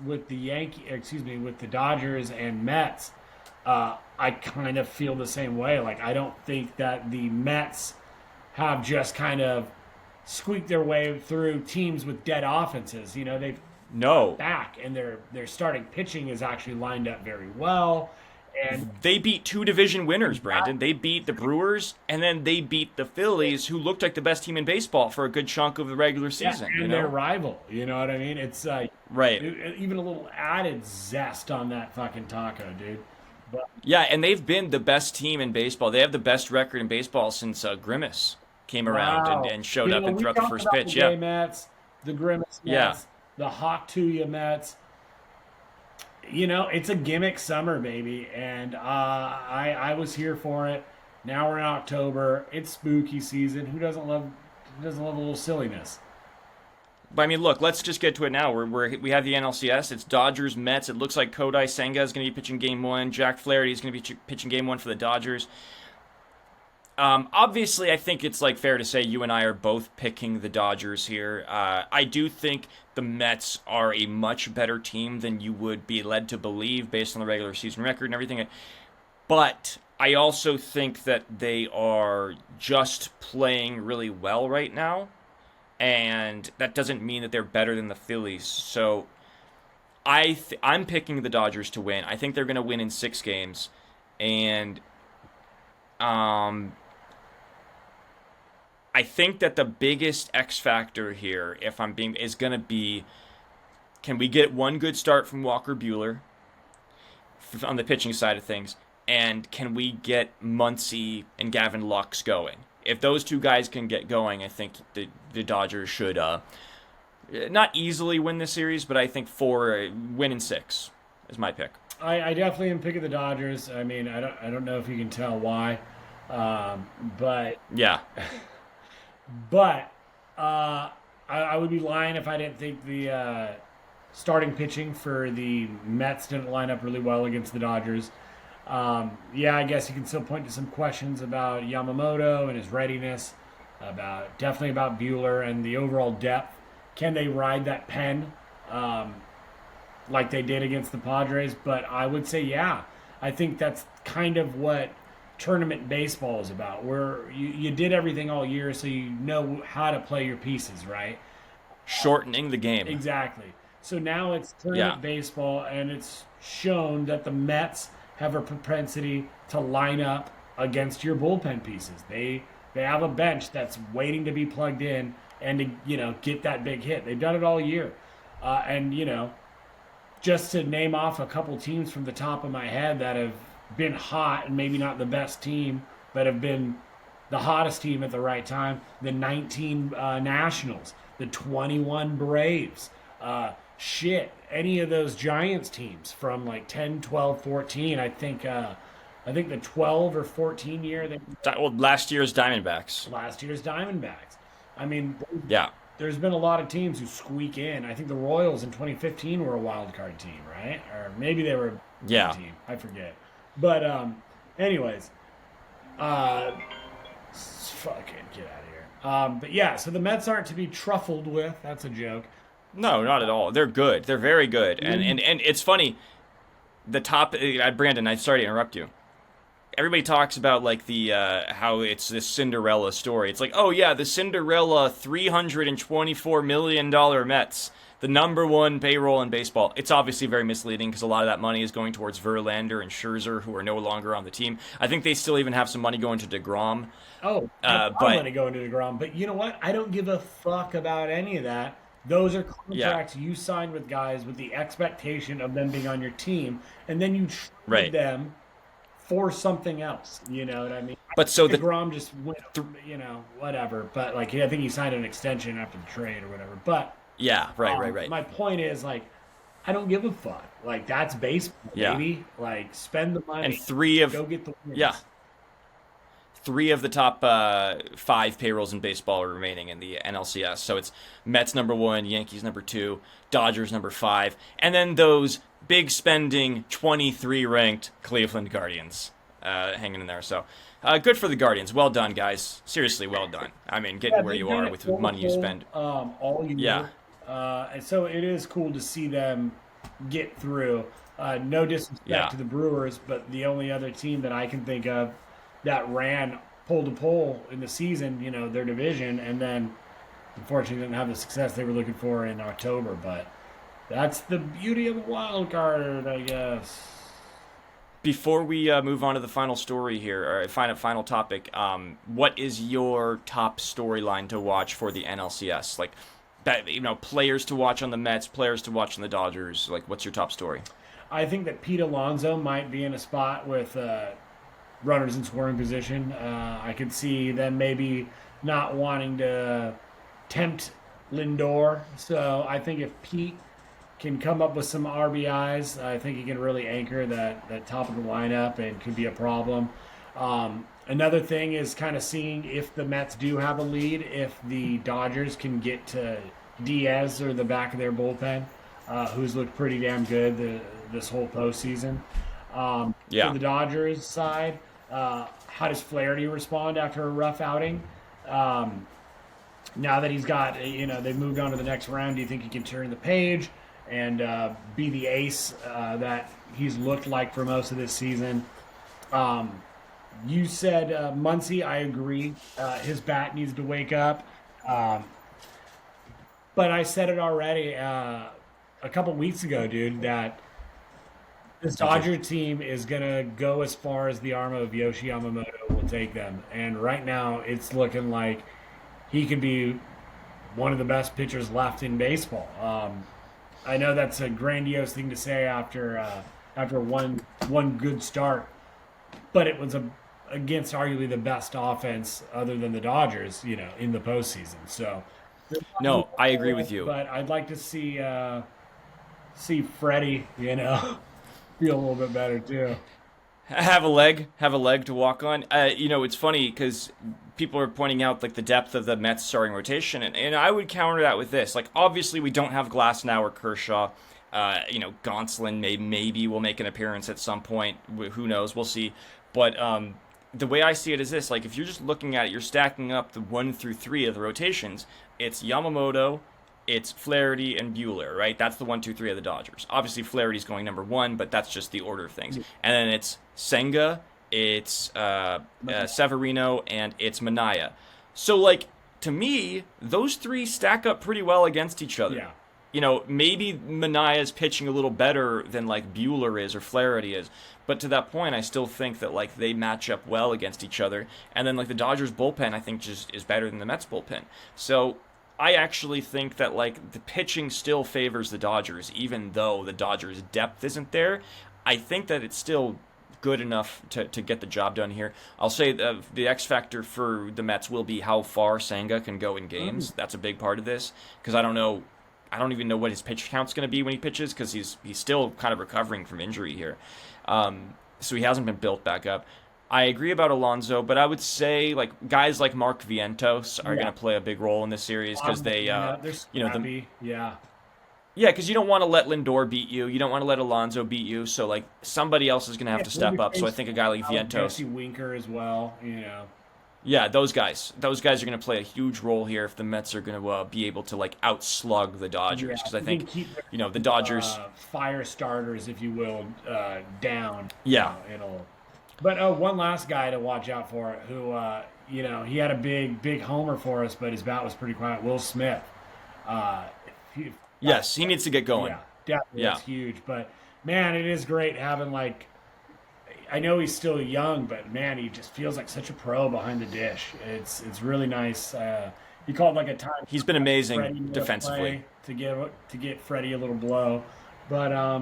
with with the Dodgers and Mets, I kind of feel the same way. Like, I don't think that the Mets have just kind of squeaked their way through teams with dead offenses. They've No. back, and their starting pitching is actually lined up very well. And They beat 2 division winners, Brandon. They beat the Brewers, and then they beat the Phillies, who looked like the best team in baseball for a good chunk of the regular season. and their rival, you know what I mean? It's Right. even a little added zest on that fucking taco, dude. But Yeah, and they've been the best team in baseball. They have the best record in baseball since Grimace came around wow, and showed up and we threw out the talked first about pitch. the Yeah. Gay Mets, the Grimace Yeah. Mets, the Hawk Tuya Mets. It's a gimmick summer, baby, and I was here for it. Now we're in October. It's spooky season. Who doesn't love a little silliness? But I mean, look, let's just get to it now. We have the NLCS. It's Dodgers, Mets. It looks like Kodai Senga is going to be pitching Game 1. Jack Flaherty is going to be pitching Game 1 for the Dodgers. Obviously, I think it's fair to say you and I are both picking the Dodgers here. I do think the Mets are a much better team than you would be led to believe based on the regular season record and everything. But I also think that they are just playing really well right now, and that doesn't mean that they're better than the Phillies. So I'm picking the Dodgers to win. I think they're going to win in 6 games, and I think that the biggest X factor here, is going to be, can we get one good start from Walker Buehler on the pitching side of things, and can we get Muncy and Gavin Lux going? If those 2 guys can get going, I think the Dodgers should not easily win the series, but I think win in 6 is my pick. I definitely am picking the Dodgers. I mean, I don't know if you can tell why, but Yeah. But I would be lying if I didn't think the starting pitching for the Mets didn't line up really well against the Dodgers. I guess you can still point to some questions about Yamamoto and his readiness, definitely about Buehler and the overall depth. Can they ride that pen like they did against the Padres? But I would say, yeah. I think that's kind of what tournament baseball is about, where you did everything all year, so you know how to play your pieces, right? Shortening the game. Exactly. So now it's tournament baseball, and it's shown that the Mets have a propensity to line up against your bullpen pieces. They have a bench that's waiting to be plugged in and to get that big hit. They've done it all year, and just to name off a couple teams from the top of my head that have been hot and maybe not the best team, but have been the hottest team at the right time. The 19 Nationals, the 21 Braves, any of those Giants teams from 10, 12, 14. I think the 12 or 14 year Last year's Diamondbacks. I mean, Yeah. there's been a lot of teams who squeak in. I think the Royals in 2015 were a wild card team, right? Or maybe they were a team. I forget. But anyways, fucking get out of here. But yeah, so the Mets aren't to be truffled with. That's a joke. No, not at all. They're good. They're very good. And it's funny. The top, Brandon, I'm sorry to interrupt you. Everybody talks about how it's this Cinderella story. It's oh yeah, the Cinderella $324 million Mets, the number 1 payroll in baseball. It's obviously very misleading because a lot of that money is going towards Verlander and Scherzer, who are no longer on the team. I think they still even have some money going to DeGrom. Oh, money going to DeGrom. But you know what? I don't give a fuck about any of that. Those are contracts you sign with guys with the expectation of them being on your team, and then you trade them for something else. You know what I mean? But so DeGrom just went, whatever. But I think he signed an extension after the trade or whatever. But yeah, right. My point is I don't give a fuck. That's baseball, baby. Spend the money and go get the wins. Yeah. 3 of the top 5 payrolls in baseball are remaining in the NLCS. So it's Mets number 1, Yankees number 2, Dodgers number 5, and then those big spending 23 ranked Cleveland Guardians hanging in there. So good for the Guardians. Well done, guys. Seriously, well done. I mean, getting where you are with the money you spend. All year. Yeah. And so it is cool to see them get through. No disrespect to the Brewers, but the only other team that I can think of that ran pole to pole in the season, their division, and then unfortunately didn't have the success they were looking for in October. But that's the beauty of a wild card, I guess. Before we move on to the final story here, or final topic, what is your top storyline to watch for the NLCS? Like, players to watch on the Mets, players to watch on the Dodgers. Like, what's your top story? I think that Pete Alonso might be in a spot with runners in scoring position. I could see them maybe not wanting to tempt Lindor. So I think if Pete can come up with some RBIs, I think he can really anchor that top of the lineup and could be a problem. Another thing is kind of seeing if the Mets do have a lead, if the Dodgers can get to Diaz or the back of their bullpen, who's looked pretty damn good this whole postseason. For the Dodgers side, how does Flaherty respond after a rough outing? Now that he's got, they've moved on to the next round, do you think he can turn the page and be the ace that he's looked like for most of this season? You said Muncy, I agree. His bat needs to wake up. But I said it already a couple weeks ago, dude, that this Dodger team is going to go as far as the arm of Yoshi Yamamoto will take them. And right now it's looking like he could be one of the best pitchers left in baseball. I know that's a grandiose thing to say after one good start, but it was against arguably the best offense other than the Dodgers, in the postseason. So, no, I agree with you. But I'd like to see Freddie, feel a little bit better too. Have a leg to walk on. It's funny because people are pointing out like the depth of the Mets starting rotation, and I would counter that with this. Like, obviously we don't have Glasnow or Kershaw. Gonsolin maybe will make an appearance at some point. Who knows? We'll see. But the way I see it is this: like, if you're just looking at it, you're stacking up the 1 through 3 of the rotations. It's Yamamoto, it's Flaherty, and Buehler, right? That's the 1, 2, 3 of the Dodgers. Obviously, Flaherty's going number 1, but that's just the order of things. And then it's Senga, it's Severino, and it's Manaea. So, like, to me, those 3 stack up pretty well against each other. Yeah. Maybe Manaea's pitching a little better than, like, Buehler is or Flaherty is. But to that point, I still think that, like, they match up well against each other. And then, like, the Dodgers bullpen, I think, just is better than the Mets bullpen. So I actually think that, like, the pitching still favors the Dodgers, even though the Dodgers' depth isn't there. I think that it's still good enough to get the job done here. I'll say the X factor for the Mets will be how far Senga can go in games. That's a big part of this, because I don't even know what his pitch count's going to be when he pitches, because he's still kind of recovering from injury here. So he hasn't been built back up. I agree about Alonso, but I would say like guys like Mark Vientos are going to play a big role in this series because they're scrappy. Because you don't want to let Lindor beat you. You don't want to let Alonso beat you. So like somebody else is going to have to step up. So I think a guy like Vientos, Jesse Winker as well. Yeah, those guys are going to play a huge role here if the Mets are going to be able to like outslug the Dodgers, because I think the Dodgers fire starters, if you will, down. Yeah, But one last guy to watch out for, who he had a big homer for us, but his bat was pretty quiet. Will Smith. Yes, he needs to get going. Yeah, definitely. That's huge. But man, it is great having like. I know he's still young, but man, he just feels like such a pro behind the dish. It's really nice. He called like a time. He's been amazing defensively to get Freddie a little blow, but